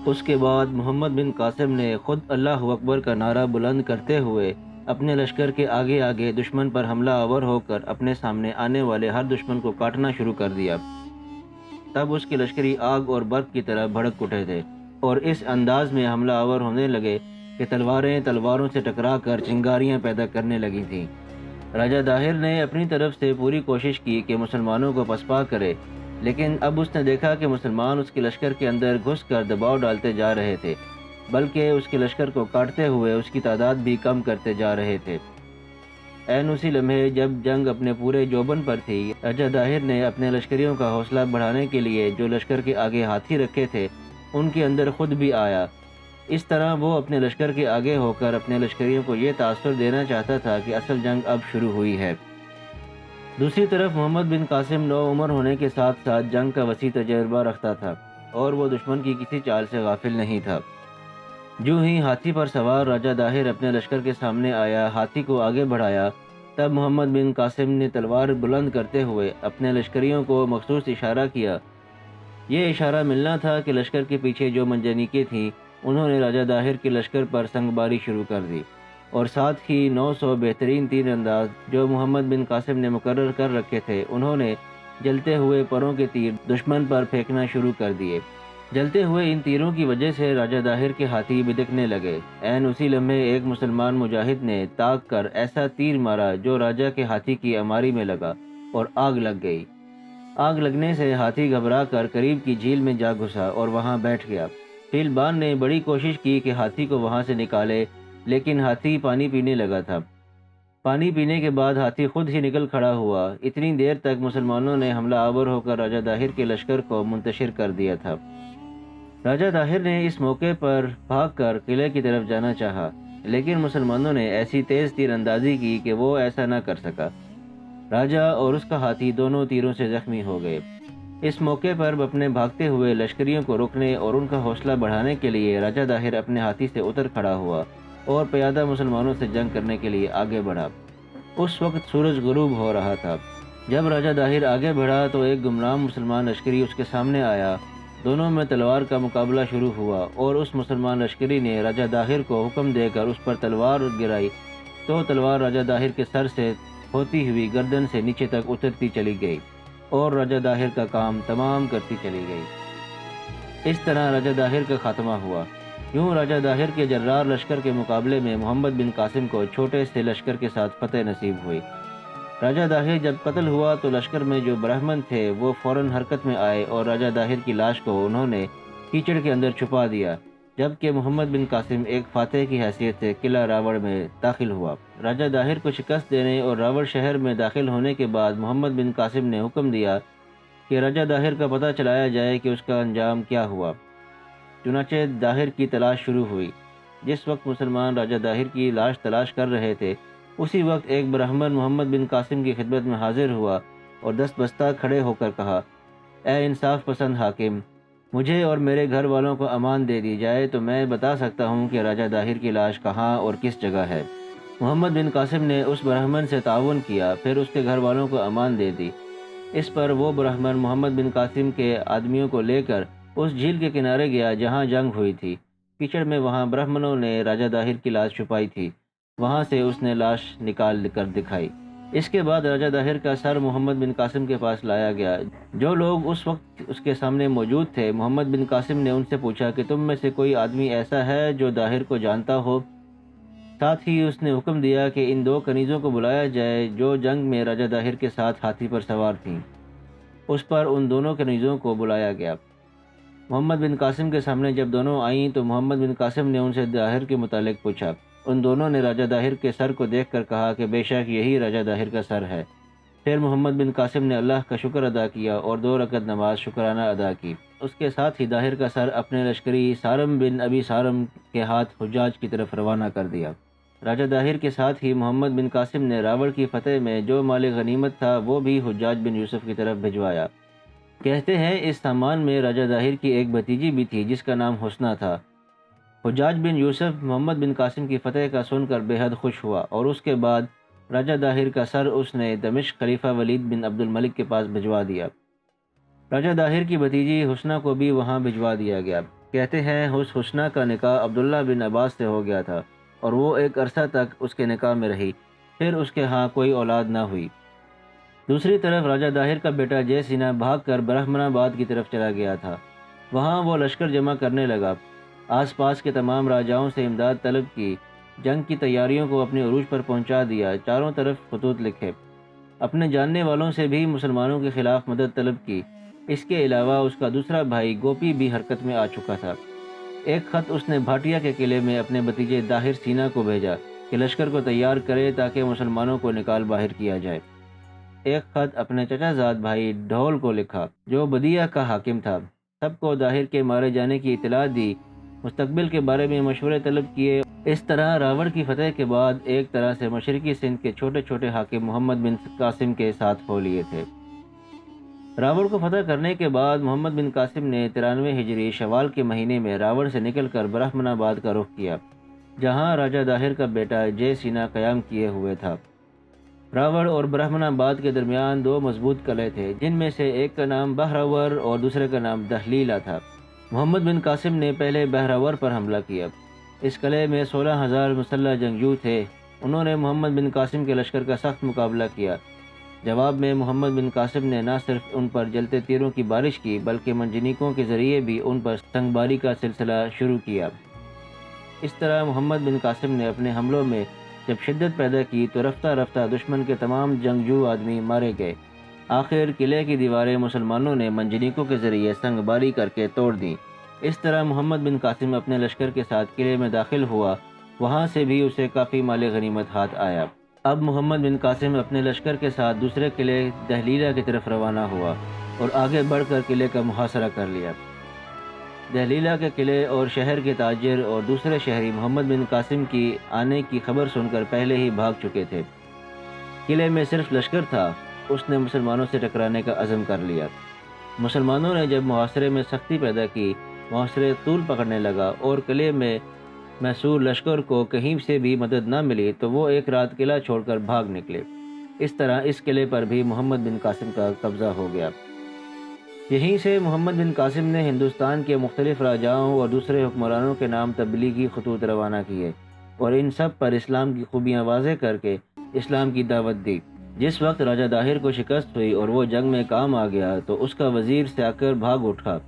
اس کے بعد محمد بن قاسم نے خود اللہ اکبر کا نعرہ بلند کرتے ہوئے اپنے لشکر کے آگے آگے دشمن پر حملہ آور ہو کر اپنے سامنے آنے والے ہر دشمن کو کاٹنا شروع کر دیا۔ تب اس کے لشکری آگ اور برق کی طرح بھڑک اٹھے تھے اور اس انداز میں حملہ آور ہونے لگے کہ تلواریں تلواروں سے ٹکرا کر چنگاریاں پیدا کرنے لگی تھیں۔ راجہ داہر نے اپنی طرف سے پوری کوشش کی کہ مسلمانوں کو پسپا کرے، لیکن اب اس نے دیکھا کہ مسلمان اس کے لشکر کے اندر گھس کر دباؤ ڈالتے جا رہے تھے، بلکہ اس کے لشکر کو کاٹتے ہوئے اس کی تعداد بھی کم کرتے جا رہے تھے۔ عین اسی لمحے جب جنگ اپنے پورے جوبن پر تھی، راجہ داہر نے اپنے لشکریوں کا حوصلہ بڑھانے کے لیے جو لشکر کے آگے ہاتھی رکھے تھے ان کے اندر خود بھی آیا۔ اس طرح وہ اپنے لشکر کے آگے ہو کر اپنے لشکریوں کو یہ تاثر دینا چاہتا تھا کہ اصل جنگ اب شروع ہوئی ہے۔ دوسری طرف محمد بن قاسم نو عمر ہونے کے ساتھ ساتھ جنگ کا وسیع تجربہ رکھتا تھا اور وہ دشمن کی کسی چال سے غافل نہیں تھا۔ جو ہی ہاتھی پر سوار راجہ داہر اپنے لشکر کے سامنے آیا، ہاتھی کو آگے بڑھایا، تب محمد بن قاسم نے تلوار بلند کرتے ہوئے اپنے لشکریوں کو مخصوص اشارہ کیا۔ یہ اشارہ ملنا تھا کہ لشکر کے پیچھے جو منجنیقیں تھیں انہوں نے راجہ داہر کے لشکر پر سنگ باری شروع کر دی، اور ساتھ ہی 900 بہترین تیر انداز جو محمد بن قاسم نے مقرر کر رکھے تھے انہوں نے جلتے ہوئے پروں کے تیر دشمن پر پھینکنا شروع کر دیے۔ جلتے ہوئے ان تیروں کی وجہ سے راجہ داہر کے ہاتھی بدکنے لگے۔ عین اسی لمحے ایک مسلمان مجاہد نے تاک کر ایسا تیر مارا جو راجہ کے ہاتھی کی اماری میں لگا اور آگ لگ گئی۔ آگ لگنے سے ہاتھی گھبرا کر قریب کی جھیل میں جا گھسا اور وہاں بیٹھ گیا۔ فیلبان نے بڑی کوشش کی کہ ہاتھی کو وہاں سے نکالے، لیکن ہاتھی پانی پینے لگا تھا۔ پانی پینے کے بعد ہاتھی خود ہی نکل کھڑا ہوا۔ اتنی دیر تک مسلمانوں نے حملہ آور ہو کر راجہ داہر کے لشکر کو منتشر کر دیا تھا۔ راجہ داہر نے اس موقع پر بھاگ کر قلعے کی طرف جانا چاہا، لیکن مسلمانوں نے ایسی تیز تیر اندازی کی کہ وہ ایسا نہ کر سکا۔ راجہ اور اس کا ہاتھی دونوں تیروں سے زخمی ہو گئے۔ اس موقع پر اپنے بھاگتے ہوئے لشکریوں کو روکنے اور ان کا حوصلہ بڑھانے کے لیے راجہ داہر اپنے ہاتھی سے اتر کھڑا ہوا اور پیادہ مسلمانوں سے جنگ کرنے کے لیے آگے بڑھا۔ اس وقت سورج غروب ہو رہا تھا۔ جب راجہ داہر آگے بڑھا تو ایک گمنام مسلمان لشکری اس کے سامنے آیا۔ دونوں میں تلوار کا مقابلہ شروع ہوا اور اس مسلمان لشکری نے راجہ داہر کو حکم دے کر اس پر تلوار گرائی تو تلوار راجہ داہر کے سر سے ہوتی ہوئی گردن سے نیچے تک اترتی چلی گئی اور راجہ داہر کا کام تمام کرتی چلی گئی۔ اس طرح راجہ داہر کا خاتمہ ہوا۔ یوں راجہ داہر کے جرار لشکر کے مقابلے میں محمد بن قاسم کو چھوٹے سے لشکر کے ساتھ فتح نصیب ہوئی۔ راجہ داہر جب قتل ہوا تو لشکر میں جو برہمن تھے وہ فوراً حرکت میں آئے اور راجہ داہر کی لاش کو انہوں نے کیچڑ کے اندر چھپا دیا، جبکہ محمد بن قاسم ایک فاتح کی حیثیت سے قلعہ راوڑ میں داخل ہوا۔ راجہ داہر کو شکست دینے اور راوڑ شہر میں داخل ہونے کے بعد محمد بن قاسم نے حکم دیا کہ راجہ داہر کا پتہ چلایا جائے کہ اس کا انجام کیا ہوا۔ چنانچہ داہر کی تلاش شروع ہوئی۔ جس وقت مسلمان راجہ داہر کی لاش تلاش کر رہے تھے اسی وقت ایک برہمن محمد بن قاسم کی خدمت میں حاضر ہوا اور دست بستہ کھڑے ہو کر کہا، اے انصاف پسند حاکم، مجھے اور میرے گھر والوں کو امان دے دی جائے تو میں بتا سکتا ہوں کہ راجہ داہر کی لاش کہاں اور کس جگہ ہے۔ محمد بن قاسم نے اس برہمن سے تعاون کیا، پھر اس کے گھر والوں کو امان دے دی۔ اس پر وہ برہمن محمد بن قاسم کے آدمیوں کو لے کر اس جھیل کے کنارے گیا جہاں جنگ ہوئی تھی۔ کیچڑ میں وہاں برہمنوں نے راجہ داہر کی لاش چھپائی تھی، وہاں سے اس نے لاش نکال کر دکھائی۔ اس کے بعد راجہ داہر کا سر محمد بن قاسم کے پاس لایا گیا۔ جو لوگ اس وقت اس کے سامنے موجود تھے، محمد بن قاسم نے ان سے پوچھا کہ تم میں سے کوئی آدمی ایسا ہے جو داہر کو جانتا ہو؟ ساتھ ہی اس نے حکم دیا کہ ان دو کنیزوں کو بلایا جائے جو جنگ میں راجہ داہر کے ساتھ ہاتھی پر سوار تھیں۔ اس پر ان دونوں کنیزوں کو بلایا گیا۔ محمد بن قاسم کے سامنے جب دونوں آئیں تو محمد بن قاسم نے ان سے داہر کے متعلق پوچھا۔ ان دونوں نے راجہ داہر کے سر کو دیکھ کر کہا کہ بے شک یہی راجہ داہر کا سر ہے۔ پھر محمد بن قاسم نے اللہ کا شکر ادا کیا اور 2 رکعت نماز شکرانہ ادا کی۔ اس کے ساتھ ہی داہر کا سر اپنے لشکری سارم بن ابی سارم کے ہاتھ حجاج کی طرف روانہ کر دیا۔ راجہ داہر کے ساتھ ہی محمد بن قاسم نے راوڑ کی فتح میں جو مال غنیمت تھا وہ بھی حجاج بن یوسف کی طرف بھجوایا۔ کہتے ہیں اس سامان میں راجہ داہر کی ایک بھتیجی بھی تھی جس کا نام حسنہ تھا۔ حجاج بن یوسف محمد بن قاسم کی فتح کا سن کر بے حد خوش ہوا اور اس کے بعد راجہ داہر کا سر اس نے دمشق خلیفہ ولید بن عبد الملک کے پاس بھجوا دیا۔ راجہ داہر کی بھتیجی حسنہ کو بھی وہاں بھجوا دیا گیا۔ کہتے ہیں اس حسنہ کا نکاح عبداللہ بن عباس سے ہو گیا تھا اور وہ ایک عرصہ تک اس کے نکاح میں رہی، پھر اس کے ہاں کوئی اولاد نہ ہوئی۔ دوسری طرف راجہ داہر کا بیٹا جے سینا بھاگ کر برہمن آباد کی طرف چلا گیا تھا۔ وہاں وہ لشکر جمع کرنے لگا، آس پاس کے تمام راجاؤں سے امداد طلب کی، جنگ کی تیاریوں کو اپنے عروج پر پہنچا دیا، چاروں طرف خطوط لکھے، اپنے جاننے والوں سے بھی مسلمانوں کے خلاف مدد طلب کی۔ اس کے علاوہ اس کا دوسرا بھائی گوپی بھی حرکت میں آ چکا تھا۔ ایک خط اس نے بھاٹیا کے قلعے میں اپنے بھتیجے داہر سینا کو بھیجا کہ لشکر کو تیار کرے تاکہ مسلمانوں کو نکال باہر کیا جائے۔ ایک خط اپنے چچا زاد بھائی ڈھول کو لکھا جو بدیہ کا حاکم تھا، سب کو داہر کے مارے جانے کی اطلاع دی، مستقبل کے بارے میں مشورے طلب کیے۔ اس طرح راوڑ کی فتح کے بعد ایک طرح سے مشرقی سندھ کے چھوٹے چھوٹے حاکم محمد بن قاسم کے ساتھ ہو لیے تھے۔ راوڑ کو فتح کرنے کے بعد محمد بن قاسم نے 93 ہجری شوال کے مہینے میں راوڑ سے نکل کر برہمن آباد کا رخ کیا، جہاں راجہ داہر کا بیٹا جے سینا قیام کیے ہوئے تھا۔ راوڑ اور برہمن آباد کے درمیان دو مضبوط قلعے تھے، جن میں سے ایک کا نام بہراور اور دوسرے کا نام دہلیلا تھا۔ محمد بن قاسم نے پہلے بہراور پر حملہ کیا۔ اس قلعے میں 16,000 مسلح جنگجو تھے۔ انہوں نے محمد بن قاسم کے لشکر کا سخت مقابلہ کیا۔ جواب میں محمد بن قاسم نے نہ صرف ان پر جلتے تیروں کی بارش کی بلکہ منجنیقوں کے ذریعے بھی ان پر سنگباری کا سلسلہ شروع کیا۔ اس طرح محمد بن قاسم نے اپنے حملوں میں جب شدت پیدا کی تو رفتہ رفتہ دشمن کے تمام جنگجو آدمی مارے گئے۔ آخر قلعے کی دیواریں مسلمانوں نے منجنیقوں کے ذریعے سنگ باری کر کے توڑ دیں۔ اس طرح محمد بن قاسم اپنے لشکر کے ساتھ قلعے میں داخل ہوا، وہاں سے بھی اسے کافی مال غنیمت ہاتھ آیا۔ اب محمد بن قاسم اپنے لشکر کے ساتھ دوسرے قلعے دہلیلا کی طرف روانہ ہوا اور آگے بڑھ کر قلعے کا محاصرہ کر لیا۔ دہلیلا کے قلعے اور شہر کے تاجر اور دوسرے شہری محمد بن قاسم کی آنے کی خبر سن کر پہلے ہی بھاگ چکے تھے۔ قلعے میں صرف لشکر تھا، اس نے مسلمانوں سے ٹکرانے کا عزم کر لیا۔ مسلمانوں نے جب محاصرے میں سختی پیدا کی، محاصرے طول پکڑنے لگا اور قلعے میں محصور لشکر کو کہیں سے بھی مدد نہ ملی تو وہ ایک رات قلعہ چھوڑ کر بھاگ نکلے۔ اس طرح اس قلعے پر بھی محمد بن قاسم کا قبضہ ہو گیا۔ یہیں سے محمد بن قاسم نے ہندوستان کے مختلف راجاؤں اور دوسرے حکمرانوں کے نام تبلیغی خطوط روانہ کیے اور ان سب پر اسلام کی خوبیاں واضح کر کے اسلام کی دعوت دی۔ جس وقت راجہ داہر کو شکست ہوئی اور وہ جنگ میں کام آ گیا تو اس کا وزیر سیاکر بھاگ اٹھا۔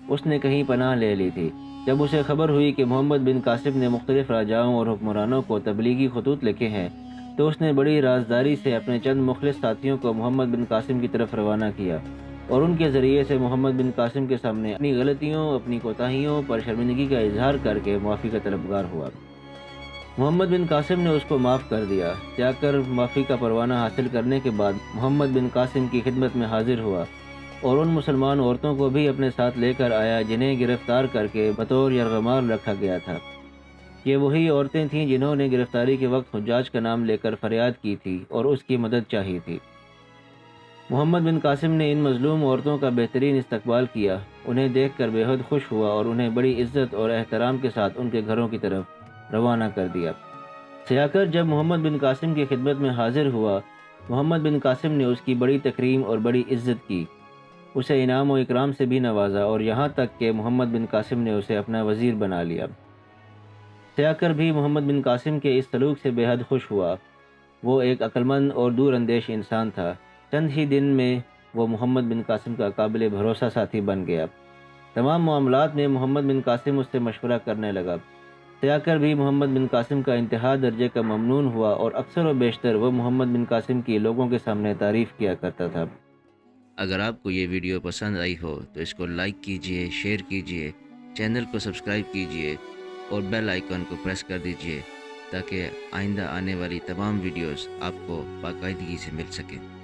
اس نے کہیں پناہ لے لی تھی۔ جب اسے خبر ہوئی کہ محمد بن قاسم نے مختلف راجاؤں اور حکمرانوں کو تبلیغی خطوط لکھے ہیں تو اس نے بڑی رازداری سے اپنے چند مخلص ساتھیوں کو محمد بن قاسم کی طرف روانہ کیا اور ان کے ذریعے سے محمد بن قاسم کے سامنے اپنی غلطیوں، اپنی کوتاہیوں پر شرمندگی کا اظہار کر کے معافی کا طلبگار ہوا۔ محمد بن قاسم نے اس کو معاف کر دیا۔ سیاکر معافی کا پروانہ حاصل کرنے کے بعد محمد بن قاسم کی خدمت میں حاضر ہوا اور ان مسلمان عورتوں کو بھی اپنے ساتھ لے کر آیا جنہیں گرفتار کر کے بطور یرغمال رکھا گیا تھا۔ یہ وہی عورتیں تھیں جنہوں نے گرفتاری کے وقت حجاج کا نام لے کر فریاد کی تھی اور اس کی مدد چاہی تھی۔ محمد بن قاسم نے ان مظلوم عورتوں کا بہترین استقبال کیا، انہیں دیکھ کر بے حد خوش ہوا اور انہیں بڑی عزت اور احترام کے ساتھ ان کے گھروں کی طرف روانہ کر دیا۔ سیاکر جب محمد بن قاسم کی خدمت میں حاضر ہوا، محمد بن قاسم نے اس کی بڑی تکریم اور بڑی عزت کی، اسے انعام و اکرام سے بھی نوازا اور یہاں تک کہ محمد بن قاسم نے اسے اپنا وزیر بنا لیا۔ سیاکر بھی محمد بن قاسم کے اس سلوک سے بے حد خوش ہوا۔ وہ ایک عقلمند اور دور اندیش انسان تھا۔ چند ہی دن میں وہ محمد بن قاسم کا قابل بھروسہ ساتھی بن گیا۔ تمام معاملات میں محمد بن قاسم اس سے مشورہ کرنے لگا۔ سیاکر بھی محمد بن قاسم کا انتہا درجے کا ممنون ہوا اور اکثر و بیشتر وہ محمد بن قاسم کی لوگوں کے سامنے تعریف کیا کرتا تھا۔ اگر آپ کو یہ ویڈیو پسند آئی ہو تو اس کو لائک کیجئے، شیئر کیجئے، چینل کو سبسکرائب کیجئے اور بیل آئیکن کو پریس کر دیجئے تاکہ آئندہ آنے والی تمام ویڈیوز آپ کو باقاعدگی سے مل سکیں۔